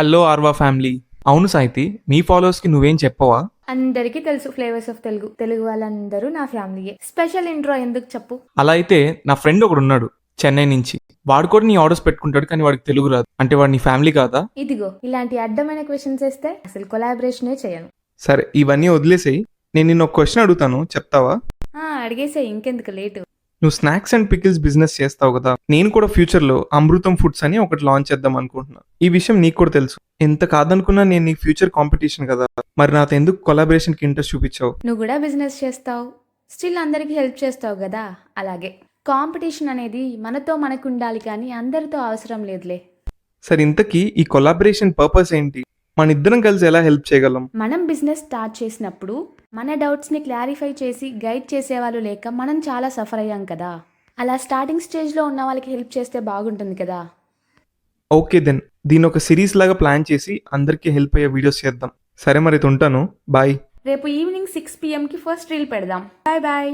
Hello ఆర్వా family. అవును సాయితి, మీ followers కి నువ్వేం చెప్పవా? అందరికీ తెలుసు ఫ్లేవర్స్ ఆఫ్ తెలుగు. తెలుగు వాళ్ళందరూ నా ఫ్యామిలీయే. స్పెషల్ ఇంట్రో ఎందుకు చెప్పు? అలా అయితే నా ఫ్రెండ్ ఒకడు ఉన్నాడు చెన్నై నుంచి. వాడు కూడా నీ ఆర్డర్స్ పెట్టుకుంటాడు, కానీ వాడికి తెలుగు రాదు. అంటే వాడు నీ ఫ్యామిలీ కాదా? ఇదిగో ఇలాంటి అడ్డమైన క్వశ్చన్స్ వేస్తే అసలు కొలాబరేషనే చేయను. సరే, ఇవన్నీ వదిలేసేయి. నేను నిన్న ఒక క్వశ్చన్ అడుగుతాను, చెప్తావా? అడిగేసే, ఇంకెందుకు లేటు. నువ్వు స్నాక్స్ అండ్ పికిల్స్ బిజినెస్ చేస్తావు కదా, నేను కూడా ఫ్యూచర్ లో అమృతం ఫుడ్స్ అని ఒకటి లాంచ్ చేద్దాం అనుకుంటున్నా. ఈ విషయం నీకు కూడా తెలుసు. ఎంత కాదనుకున్నా నేను నీ ఫ్యూచర్ కాంపిటీషన్ కదా. మరి నాతో ఎందుకు కొలాబరేషన్ కి ఇంట్రెస్ట్ చూపించావు? నువ్వు కూడా బిజినెస్ చేస్తావు, స్టిల్ అందరికీ హెల్ప్ చేస్తావు కదా. అలాగే కాంపిటీషన్ అనేది మనతో మనకు ఉండాలి, కానీ అందరితో అవసరం లేదులే. సరే, ఇంతకీ ఈ కొలాబరేషన్ పర్పస్ ఏంటి? మన ఇద్దరం కలిసి ఎలా హెల్ప్ చేయగలం? మనం బిజినెస్ స్టార్ట్ చేసినప్పుడు మన డౌట్స్ని క్లారిఫై చేసి గైడ్ చేసేవాళ్ళు లేక మనం చాలా సఫర్ అయ్యాం కదా. అలా స్టార్టింగ్ స్టేజ్లో ఉన్న వాళ్ళకి హెల్ప్ చేస్తే బాగుంటుంది కదా. ఓకే దెన్, దీని ఒక సిరీస్ లాగా ప్లాన్ చేసి అందరికీ హెల్ప్ అయ్యే వీడియోస్ చేద్దాం. సరే మరి, ఉంటాను. బాయ్. రేపు ఈవినింగ్ 6 PM ఫస్ట్ రీల్ పెడదాం. Bye bye.